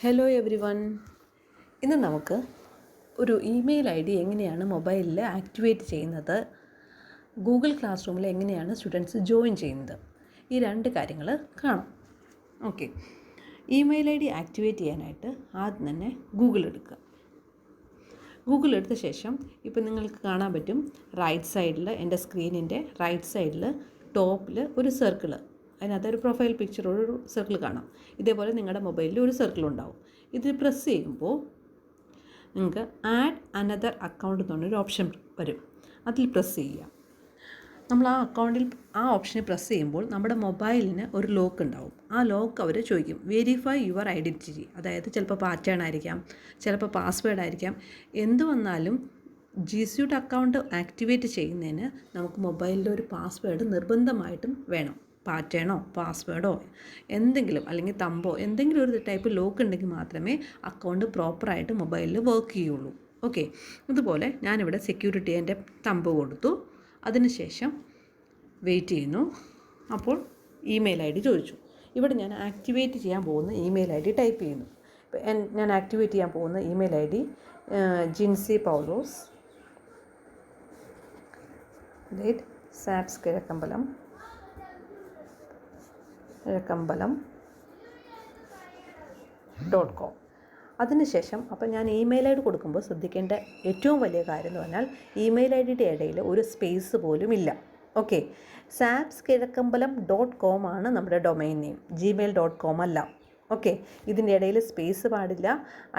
Hello every one. ഇന്ന് നമുക്ക് ഒരു ഇമെയിൽ ഐ ഡി എങ്ങനെയാണ് മൊബൈലിൽ ആക്ടിവേറ്റ് ചെയ്യുന്നത്, ഗൂഗിൾ ക്ലാസ് റൂമിൽ എങ്ങനെയാണ് സ്റ്റുഡൻസ് ജോയിൻ ചെയ്യുന്നത്, ഈ രണ്ട് കാര്യങ്ങൾ കാണാം. Okay, email I D activate ചെയ്യാനായിട്ട് ആദ്യം തന്നെ ഗൂഗിൾ എടുക്കുക. ഗൂഗിൾ എടുത്ത ശേഷം ഇപ്പം നിങ്ങൾക്ക് കാണാൻ പറ്റും റൈറ്റ് സൈഡിൽ, എൻ്റെ സ്ക്രീനിൻ്റെ റൈറ്റ് സൈഡിൽ ടോപ്പിൽ ഒരു സർക്കിള്, അതിനകത്ത് ഒരു പ്രൊഫൈൽ പിക്ചർ ഒരു സർക്കിൾ കാണാം. ഇതേപോലെ നിങ്ങളുടെ മൊബൈലിൽ ഒരു സർക്കിൾ ഉണ്ടാവും. ഇത് പ്രസ് ചെയ്യുമ്പോൾ നിങ്ങൾക്ക് ആഡ് അനദർ അക്കൗണ്ട് എന്ന് പറഞ്ഞൊരു ഓപ്ഷൻ വരും. അതിൽ പ്രസ് ചെയ്യുക. നമ്മൾ ആ ഓപ്ഷനിൽ പ്രസ് ചെയ്യുമ്പോൾ നമ്മുടെ മൊബൈലിന് ഒരു ലോക്ക് ഉണ്ടാവും. ആ ലോക്ക് അവർ ചോദിക്കും, വെരിഫൈ യുവർ ഐഡൻറ്റിറ്റി. അതായത് ചിലപ്പോൾ പാറ്റേൺ ആയിരിക്കാം, ചിലപ്പോൾ പാസ്വേഡ് ആയിരിക്കാം. എന്ത് വന്നാലും ജി സ്യൂട്ട് അക്കൗണ്ട് ആക്ടിവേറ്റ് ചെയ്യുന്നതിന് നമുക്ക് മൊബൈലിൽ ഒരു പാസ്വേഡ് നിർബന്ധമായിട്ടും വേണം. പാറ്റേണോ പാസ്വേഡോ എന്തെങ്കിലും, അല്ലെങ്കിൽ തമ്പോ എന്തെങ്കിലും ഒരു ടൈപ്പ് ലോക്ക് ഉണ്ടെങ്കിൽ മാത്രമേ അക്കൗണ്ട് പ്രോപ്പറായിട്ട് മൊബൈലിൽ വർക്ക് ചെയ്യുള്ളൂ. ഓക്കെ, അതുപോലെ ഞാനിവിടെ സെക്യൂരിറ്റി എൻ്റെ തമ്പ് കൊടുത്തു. അതിനുശേഷം വെയിറ്റ് ചെയ്യുന്നു. അപ്പോൾ ഇമെയിൽ ഐ ഡി ചോദിച്ചു. ഇവിടെ ഞാൻ ആക്ടിവേറ്റ് ചെയ്യാൻ പോകുന്ന ഇമെയിൽ ഐ ഡി ടൈപ്പ് ചെയ്യുന്നു. ഞാൻ ആക്ടിവേറ്റ് ചെയ്യാൻ പോകുന്ന email I D Jincy Paulose സാപ്സ് കിഴക്കമ്പലം .com. അതിനുശേഷം അപ്പം ഞാൻ ഇമെയിൽ ഐ ഡി കൊടുക്കുമ്പോൾ ശ്രദ്ധിക്കേണ്ട ഏറ്റവും വലിയ കാര്യം എന്ന് പറഞ്ഞാൽ ഇമെയിൽ ഐ ഡിയുടെ ഇടയിൽ ഒരു സ്പേസ് പോലും ഇല്ല. ഓക്കെ, സാപ്സ് കിഴക്കമ്പലം .com ആണ് നമ്മുടെ ഡൊമൈൻ നെയിം, gmail.com അല്ല. ഓക്കെ, ഇതിൻ്റെ ഇടയിൽ സ്പേസ് പാടില്ല.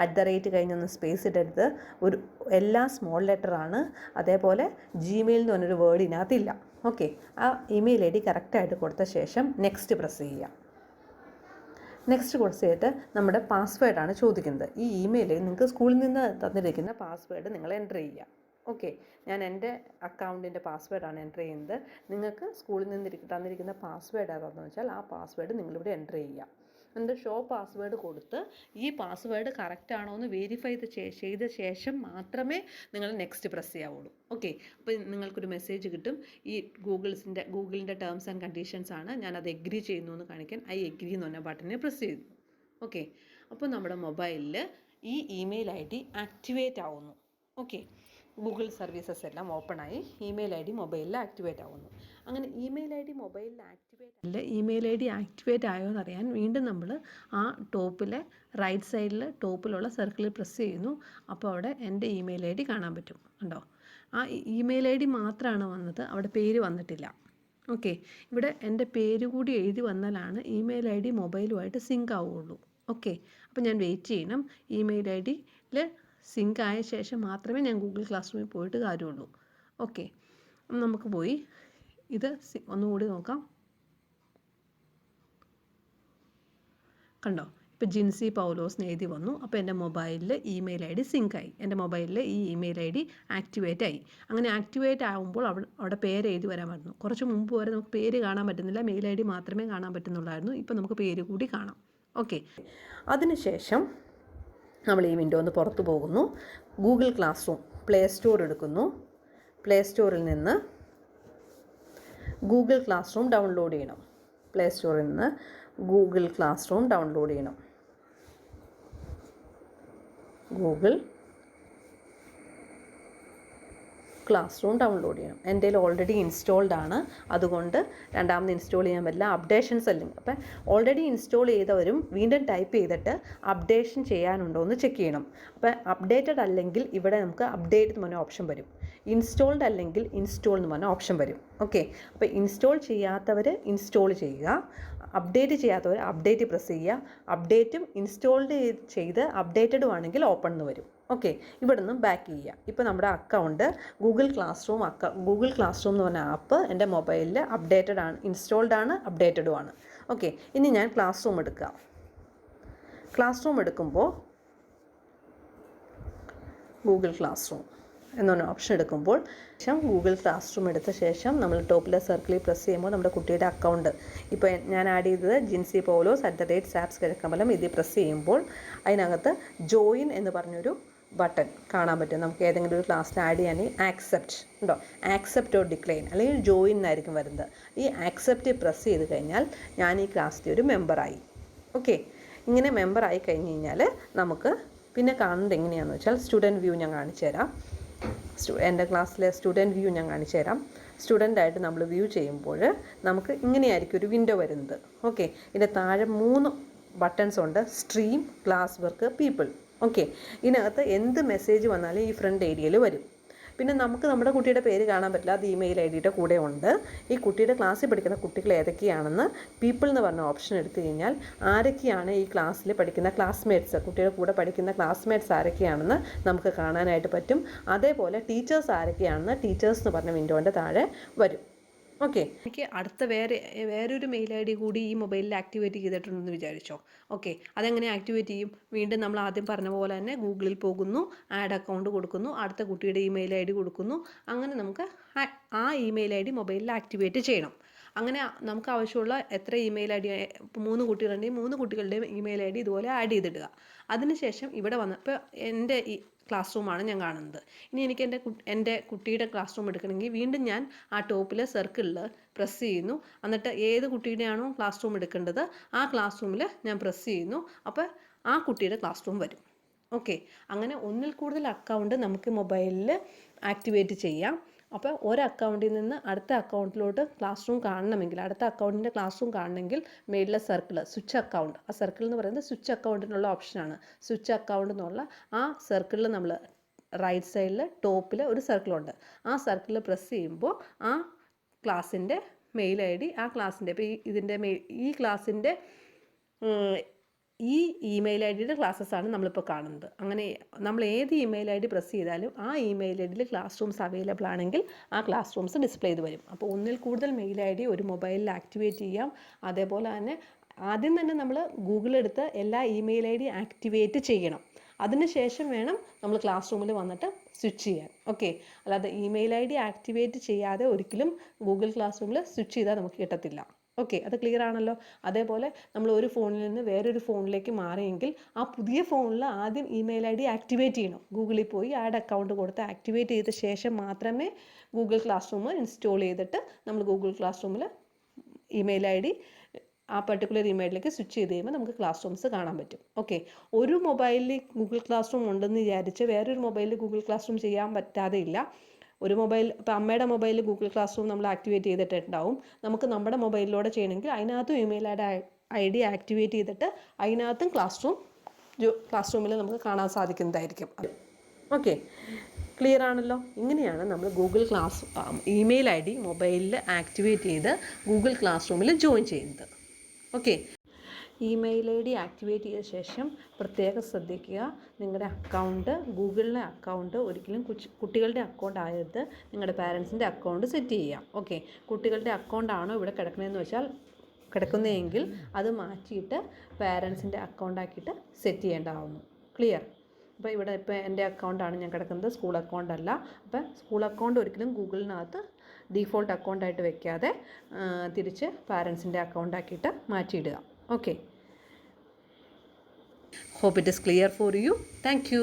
@ കഴിഞ്ഞൊന്ന് സ്പേസ് ഇടരുത്. എല്ലാ സ്മോൾ ലെറ്ററാണ്. അതേപോലെ ജിമെയിൽ എന്ന് പറഞ്ഞൊരു വേർഡ് ഇതിനകത്തില്ല. ഓക്കെ, ആ ഇമെയിൽ ഐ ഡി കറക്റ്റായിട്ട് കൊടുത്ത ശേഷം നെക്സ്റ്റ് പ്രസ് ചെയ്യുക. നെക്സ്റ്റ് പ്രസ് ചെയ്തിട്ട് നമ്മുടെ പാസ്വേഡാണ് ചോദിക്കുന്നത്. ഈ ഇമെയിലിൽ നിങ്ങൾക്ക് സ്കൂളിൽ നിന്ന് തന്നിരിക്കുന്ന പാസ്വേഡ് നിങ്ങൾ എൻ്റർ ചെയ്യുക. ഓക്കെ, ഞാൻ എൻ്റെ അക്കൗണ്ടിൻ്റെ പാസ്വേഡാണ് എൻ്റർ ചെയ്യുന്നത്. നിങ്ങൾക്ക് സ്കൂളിൽ നിന്ന് തന്നിരിക്കുന്ന പാസ്വേഡ് ഏതാണെന്ന് വെച്ചാൽ ആ പാസ്വേഡ് നിങ്ങളിവിടെ എൻ്റർ ചെയ്യുക. എന്നിട്ട് ഷോ പാസ്വേഡ് കൊടുത്ത് ഈ പാസ്വേഡ് കറക്റ്റ് ആണോ എന്ന് വെരിഫൈ ചെയ്ത ശേഷം മാത്രമേ നിങ്ങൾ നെക്സ്റ്റ് പ്രസ് ചെയ്യാവുള്ളൂ. ഓക്കെ, അപ്പോൾ നിങ്ങൾക്കൊരു മെസ്സേജ് കിട്ടും. ഈ ഗൂഗിളിൻ്റെ ടേംസ് ആൻഡ് കണ്ടീഷൻസ് ആണ്. ഞാനത് എഗ്രി ചെയ്യുന്നു എന്ന് കാണിക്കാൻ ഐ എഗ്രി എന്ന് പറഞ്ഞ ബട്ടണിൽ പ്രസ് ചെയ്തു. ഓക്കെ, അപ്പോൾ നമ്മുടെ മൊബൈലിൽ ഈ ഇമെയിൽ ഐ ഡി ആക്ടിവേറ്റ് ആവുന്നു. ഓക്കെ, ഗൂഗിൾ സർവീസസ് എല്ലാം ഓപ്പണായി ഇമെയിൽ ഐ ഡി മൊബൈലിൽ ആക്ടിവേറ്റ് ആവുന്നു. അങ്ങനെ ഇമെയിൽ ഐ ഡി മൊബൈലിൽ ഇമെയിൽ ഐ ഡി ആക്ടിവേറ്റ് ആയോ എന്നറിയാൻ വീണ്ടും നമ്മൾ ആ ടോപ്പിലെ റൈറ്റ് സൈഡിൽ ടോപ്പിലുള്ള സർക്കിളിൽ പ്രസ് ചെയ്യുന്നു. അപ്പോൾ അവിടെ എൻ്റെ ഇമെയിൽ ഐ ഡി കാണാൻ പറ്റും. കണ്ടോ, ആ ഇമെയിൽ ഐ ഡി മാത്രമാണ് വന്നത്, അവിടെ പേര് വന്നിട്ടില്ല. ഓക്കെ, ഇവിടെ എൻ്റെ പേര് കൂടി എഴുതി വന്നാലാണ് ഇമെയിൽ ഐ ഡി മൊബൈലുമായിട്ട് സിങ്ക് ആവുകയുള്ളൂ. ഓക്കെ, അപ്പോൾ ഞാൻ വെയിറ്റ് ചെയ്യണം. ഇമെയിൽ ഐ ഡിയിൽ സിങ്ക് ആയ ശേഷം മാത്രമേ ഞാൻ ഗൂഗിൾ ക്ലാസ് റൂമിൽ പോയിട്ട് കാര്യമുള്ളൂ. ഓക്കെ, നമുക്ക് പോയി ഇത് ഒന്നുകൂടി നോക്കാം. കണ്ടോ, ഇപ്പോൾ ജിൻസി പൗലോസ് എഴുതി വന്നു. അപ്പോൾ എൻ്റെ മൊബൈലിൽ ഇമെയിൽ ഐ ഡി സിങ്കായി. എൻ്റെ മൊബൈലിൽ ഈ ഇമെയിൽ ഐ ഡി ആക്ടിവേറ്റ് ആയി. അങ്ങനെ ആക്ടിവേറ്റ് ആകുമ്പോൾ അവിടെ പേര് എഴുതി വരാൻ പറ്റുന്നു. കുറച്ച് മുമ്പ് വരെ നമുക്ക് പേര് കാണാൻ പറ്റുന്നില്ല, മെയിൽ ഐ ഡി മാത്രമേ കാണാൻ പറ്റുന്നുള്ളായിരുന്നു. ഇപ്പോൾ നമുക്ക് പേര് കൂടി കാണാം. ഓക്കെ, അതിനുശേഷം നമ്മൾ ഈ വിൻഡോ ഒന്ന് പുറത്തു പോകുന്നു. Google class room play store എടുക്കുന്നു. പ്ലേ സ്റ്റോറിൽ നിന്ന് ഗൂഗിൾ ക്ലാസ് റൂം ഡൗൺലോഡ് ചെയ്യണം. പ്ലേ സ്റ്റോറിൽ നിന്ന് ഗൂഗിൾ ക്ലാസ് റൂം ഡൗൺലോഡ് ചെയ്യണം. ഗൂഗിൾ ക്ലാസ് റൂം ഡൗൺലോഡ് ചെയ്യണം. എൻ്റെ കയ്യിൽ ഓൾറെഡി ഇൻസ്റ്റോൾഡ് ആണ്, അതുകൊണ്ട് രണ്ടാമത് ഇൻസ്റ്റാൾ ചെയ്യാൻ പറ്റില്ല. അപ്ഡേഷൻസ് അല്ലെങ്കിൽ അപ്പം ഓൾറെഡി ഇൻസ്റ്റാൾ ചെയ്തവരും വീണ്ടും ടൈപ്പ് ചെയ്തിട്ട് അപ്ഡേഷൻ ചെയ്യാനുണ്ടോ എന്ന് ചെക്ക് ചെയ്യണം. അപ്പം അപ്ഡേറ്റഡ് അല്ലെങ്കിൽ ഇവിടെ നമുക്ക് അപ്ഡേറ്റ് എന്ന് പറഞ്ഞ ഓപ്ഷൻ വരും. ഇൻസ്റ്റോൾഡ് അല്ലെങ്കിൽ ഇൻസ്റ്റോൾ എന്ന് പറഞ്ഞ ഓപ്ഷൻ വരും. ഓക്കെ, അപ്പോൾ ഇൻസ്റ്റോൾ ചെയ്യാത്തവർ ഇൻസ്റ്റോൾ ചെയ്യുക, അപ്ഡേറ്റ് ചെയ്യാത്തവർ അപ്ഡേറ്റ് പ്രസ് ചെയ്യുക. അപ്ഡേറ്റും ഇൻസ്റ്റോൾഡ് ചെയ്ത് അപ്ഡേറ്റഡും ആണെങ്കിൽ ഓപ്പൺ എന്ന് വരും. ഓക്കെ, ഇവിടെ നിന്നും ബാക്ക് ചെയ്യുക. ഇപ്പോൾ നമ്മുടെ അക്കൗണ്ട് ഗൂഗിൾ ക്ലാസ് റൂം എന്ന് പറഞ്ഞ ആപ്പ് എൻ്റെ മൊബൈലിൽ അപ്ഡേറ്റഡ് ആണ്, ഇൻസ്റ്റോൾഡ് ആണ്, അപ്ഡേറ്റഡും ആണ്. ഓക്കെ, ഇനി ഞാൻ ക്ലാസ് റൂം എടുക്കുക. ക്ലാസ് റൂം എടുക്കുമ്പോൾ ഗൂഗിൾ ക്ലാസ് റൂം എന്നൊരു ഓപ്ഷൻ എടുക്കുമ്പോൾ ഗൂഗിൾ ക്ലാസ് റൂം എടുത്ത ശേഷം നമ്മൾ ടോപ്പിലെ സർക്കിളിൽ പ്രസ് ചെയ്യുമ്പോൾ നമ്മുടെ കുട്ടിയുടെ അക്കൗണ്ട് ഇപ്പോൾ ഞാൻ ആഡ് ചെയ്തത് ജിൻസി പൗലോസ് @സാപ്സ് കിഴക്കമ്പലം. ഇത് പ്രസ് ചെയ്യുമ്പോൾ അതിനകത്ത് ജോയിൻ എന്ന് പറഞ്ഞൊരു ബട്ടൺ കാണാൻ പറ്റും. നമുക്ക് ഏതെങ്കിലും ഒരു ക്ലാസ്സിൽ ആഡ് ചെയ്യാനെങ്കിൽ ആക്സെപ്റ്റ് ഉണ്ടോ, ആക്സെപ്റ്റ് ഓർ ഡിക്ലൈൻ അല്ലെങ്കിൽ ജോയിൻ എന്നായിരിക്കും വരുന്നത്. ഈ ആക്സെപ്റ്റ് പ്രസ് ചെയ്ത് കഴിഞ്ഞാൽ ഞാൻ ഈ ക്ലാസ്സിലെ ഒരു മെമ്പറായി. ഓക്കെ, ഇങ്ങനെ മെമ്പർ ആയി കഴിഞ്ഞ് കഴിഞ്ഞാൽ നമുക്ക് പിന്നെ കാണുന്നത് എങ്ങനെയാണെന്ന് വെച്ചാൽ സ്റ്റുഡൻറ്റ് വ്യൂ ഞാൻ കാണിച്ചു തരാം. എൻ്റെ ക്ലാസ്സിലെ സ്റ്റുഡൻറ്റ് വ്യൂ ഞാൻ കാണിച്ചു തരാം. സ്റ്റുഡൻ്റായിട്ട് നമ്മൾ വ്യൂ ചെയ്യുമ്പോൾ നമുക്ക് ഇങ്ങനെയായിരിക്കും ഒരു വിൻഡോ വരുന്നത്. ഓക്കെ, ഇതിൻ്റെ താഴെ 3 ബട്ടൺസ് ഉണ്ട്: stream, class work, people. Okay, ഇതിനകത്ത് എന്ത് മെസ്സേജ് വന്നാലും ഈ ഫ്രണ്ട് ഏരിയയിൽ വരും. പിന്നെ നമുക്ക് നമ്മുടെ കുട്ടിയുടെ പേര് കാണാൻ പറ്റില്ല, അത് ഇമെയിൽ ID കൂടെ ഉണ്ട്. ഈ കുട്ടിയുടെ ക്ലാസ്സിൽ പഠിക്കുന്ന കുട്ടികൾ ഏതൊക്കെയാണെന്ന് പീപ്പിൾ എന്ന് പറഞ്ഞ ഓപ്ഷൻ എടുത്തു കഴിഞ്ഞാൽ ആരൊക്കെയാണ് ഈ ക്ലാസ്സിൽ പഠിക്കുന്ന ക്ലാസ്മേറ്റ്സ്, കുട്ടിയുടെ കൂടെ പഠിക്കുന്ന ക്ലാസ്മേറ്റ്സ് ആരൊക്കെയാണെന്ന് നമുക്ക് കാണാനായിട്ട് പറ്റും. അതേപോലെ ടീച്ചേഴ്സ് ആരൊക്കെയാണെന്ന് ടീച്ചേഴ്സ് എന്ന് പറഞ്ഞ വിൻഡോൻ്റെ താഴെ വരും. ഓക്കെ, എനിക്ക് അടുത്ത വേറൊരു മെയിൽ ID കൂടി ഈ മൊബൈലിൽ ആക്ടിവേറ്റ് ചെയ്തിട്ടുണ്ടെന്ന് വിചാരിച്ചോ. ഓക്കെ, അതെങ്ങനെ ആക്ടിവേറ്റ് ചെയ്യും? വീണ്ടും നമ്മൾ ആദ്യം പറഞ്ഞ പോലെ തന്നെ ഗൂഗിളിൽ പോകുന്നു, ആഡ് അക്കൗണ്ട് കൊടുക്കുന്നു, അടുത്ത കുട്ടിയുടെ ഇമെയിൽ ID കൊടുക്കുന്നു. അങ്ങനെ നമുക്ക് ആ ഇമെയിൽ ID മൊബൈലിൽ ആക്ടിവേറ്റ് ചെയ്യണം. അങ്ങനെ നമുക്ക് ആവശ്യമുള്ള എത്ര ഇമെയിൽ ID, 3 കുട്ടികളുണ്ടെങ്കിൽ 3 കുട്ടികളുടെയും ഇമെയിൽ ID ഇതുപോലെ ആഡ് ചെയ്തിടുക. അതിനുശേഷം ഇവിടെ ഇപ്പോൾ എൻ്റെ ഈ ക്ലാസ് റൂമാണ് ഞാൻ കാണുന്നത്. ഇനി എനിക്ക് എൻ്റെ കുട്ടിയുടെ ക്ലാസ് റൂം എടുക്കണമെങ്കിൽ വീണ്ടും ഞാൻ ആ ടോപ്പിലെ സർക്കിളിൽ പ്രസ് ചെയ്യുന്നു. എന്നിട്ട് ഏത് കുട്ടിയുടെയാണോ ക്ലാസ് റൂം എടുക്കേണ്ടത് ആ ക്ലാസ് റൂമിൽ ഞാൻ പ്രസ് ചെയ്യുന്നു. അപ്പോൾ ആ കുട്ടിയുടെ ക്ലാസ് റൂം വരും. ഓക്കെ, അങ്ങനെ ഒന്നിൽ കൂടുതൽ അക്കൗണ്ട് നമുക്ക് മൊബൈലിൽ ആക്ടിവേറ്റ് ചെയ്യാം. അപ്പോൾ ഒരു അക്കൗണ്ടിൽ നിന്ന് അടുത്ത അക്കൗണ്ടിലോട്ട് ക്ലാസ് റൂം കാണണമെങ്കിൽ, അടുത്ത അക്കൗണ്ടിൻ്റെ ക്ലാസ് റൂം കാണണമെങ്കിൽ മേളിലെ സർക്കിൾ സ്വിച്ച് അക്കൗണ്ട്, ആ സർക്കിൾ എന്ന് പറയുന്നത് സ്വിച്ച് അക്കൗണ്ടിനുള്ള ഓപ്ഷനാണ്. സ്വിച്ച് അക്കൗണ്ട് എന്നുള്ള ആ സർക്കിളിൽ നമ്മൾ റൈറ്റ് സൈഡിൽ ടോപ്പിൽ ഒരു സർക്കിളുണ്ട്. ആ സർക്കിളിൽ പ്രസ് ചെയ്യുമ്പോൾ ആ ക്ലാസ്സിൻ്റെ മെയിൽ ID, ആ ക്ലാസ്സിൻ്റെ ഇപ്പോൾ ഈ ക്ലാസ്സിൻ്റെ ഈ ഇമെയിൽ IDയുടെ ക്ലാസ്സസാണ് നമ്മളിപ്പോൾ കാണുന്നത്. അങ്ങനെ നമ്മൾ ഏത് ഇമെയിൽ ID പ്രസ് ചെയ്താലും ആ ഇമെയിൽ IDയിൽ ക്ലാസ് റൂംസ് അവൈലബിൾ ആണെങ്കിൽ ആ ക്ലാസ് റൂംസ് ഡിസ്പ്ലേ ചെയ്ത് വരും. അപ്പോൾ ഒന്നിൽ കൂടുതൽ മെയിൽ ID ഒരു മൊബൈലിൽ ആക്ടിവേറ്റ് ചെയ്യാം. അതേപോലെ തന്നെ ആദ്യം തന്നെ നമ്മൾ ഗൂഗിളെടുത്ത് എല്ലാ ഇമെയിൽ ID ആക്ടിവേറ്റ് ചെയ്യണം. അതിനുശേഷം വേണം നമ്മൾ ക്ലാസ് റൂമിൽ വന്നിട്ട് സ്വിച്ച് ചെയ്യാൻ. ഓക്കെ, അല്ലാതെ ഇമെയിൽ ID ആക്ടിവേറ്റ് ചെയ്യാതെ ഒരിക്കലും ഗൂഗിൾ ക്ലാസ് റൂമിൽ സ്വിച്ച് ചെയ്താൽ നമുക്ക് കിട്ടത്തില്ല. ഓക്കെ, അത് ക്ലിയർ ആണല്ലോ. അതേപോലെ നമ്മൾ ഒരു ഫോണിൽ നിന്ന് വേറൊരു ഫോണിലേക്ക് മാറിയെങ്കിൽ ആ പുതിയ ഫോണിൽ ആദ്യം ഇമെയിൽ ID ആക്ടിവേറ്റ് ചെയ്യണം. ഗൂഗിളിൽ പോയി ആഡ് അക്കൗണ്ട് കൊടുത്ത് ആക്ടിവേറ്റ് ചെയ്ത ശേഷം മാത്രമേ ഗൂഗിൾ ക്ലാസ് റൂം ഇൻസ്റ്റാൾ ചെയ്തിട്ട് നമ്മൾ ഗൂഗിൾ ക്ലാസ് റൂമിൽ ഇമെയിൽ ID ആ പർട്ടിക്കുലർ ഇമെയിലിലേക്ക് സ്വിച്ച് ചെയ്ത് കഴിയുമ്പോൾ നമുക്ക് ക്ലാസ് റൂംസ് കാണാൻ പറ്റും. ഓക്കെ, ഒരു മൊബൈലിൽ ഗൂഗിൾ ക്ലാസ് റൂം ഉണ്ടെന്ന് വിചാരിച്ച് വേറൊരു മൊബൈലിൽ ഗൂഗിൾ ക്ലാസ് റൂം ചെയ്യാൻ പറ്റാതെ ഇല്ല. ഒരു മൊബൈൽ, ഇപ്പോൾ അമ്മയുടെ മൊബൈലിൽ ഗൂഗിൾ ക്ലാസ് റൂം നമ്മൾ ആക്ടിവേറ്റ് ചെയ്തിട്ടുണ്ടാവും. നമുക്ക് നമ്മുടെ മൊബൈലിലൂടെ ചെയ്യണമെങ്കിൽ അതിനകത്തും ഇമെയിൽ ID ആക്ടിവേറ്റ് ചെയ്തിട്ട് അതിനകത്തും ക്ലാസ് റൂമിൽ നമുക്ക് കാണാൻ സാധിക്കുന്നതായിരിക്കും. ഓക്കെ, ക്ലിയർ ആണല്ലോ. ഇങ്ങനെയാണ് നമ്മൾ ഗൂഗിൾ ഇമെയിൽ ID മൊബൈലിൽ ആക്ടിവേറ്റ് ചെയ്ത് ഗൂഗിൾ ക്ലാസ് റൂമിൽ ജോയിൻ ചെയ്യുന്നത്. ഓക്കെ, ഇമെയിൽ ID ആക്ടിവേറ്റ് ചെയ്ത ശേഷം പ്രത്യേകം ശ്രദ്ധിക്കുക, നിങ്ങളുടെ അക്കൗണ്ട്, ഗൂഗിളിലെ അക്കൗണ്ട് ഒരിക്കലും കുട്ടികളുടെ അക്കൗണ്ട് ആയത് നിങ്ങളുടെ പാരൻസിൻ്റെ അക്കൗണ്ട് സെറ്റ് ചെയ്യുക. ഓക്കെ, കുട്ടികളുടെ അക്കൗണ്ടാണോ ഇവിടെ കിടക്കുന്നതെങ്കിൽ അത് മാറ്റിയിട്ട് പാരൻസിൻ്റെ അക്കൗണ്ട് ആക്കിയിട്ട് സെറ്റ് ചെയ്യേണ്ടതാവുന്നു. ക്ലിയർ? അപ്പോൾ ഇവിടെ ഇപ്പോൾ എൻ്റെ അക്കൗണ്ടാണ് ഞാൻ കിടക്കുന്നത്, സ്കൂൾ അക്കൗണ്ട് അല്ല. അപ്പോൾ സ്കൂൾ അക്കൗണ്ട് ഒരിക്കലും ഗൂഗിളിനകത്ത് ഡീഫോൾട്ട് അക്കൗണ്ടായിട്ട് വെക്കാതെ തിരിച്ച് പാരൻസിൻ്റെ അക്കൗണ്ടാക്കിയിട്ട് മാറ്റിയിടുക. Okay. Hope it is clear for you. Thank you.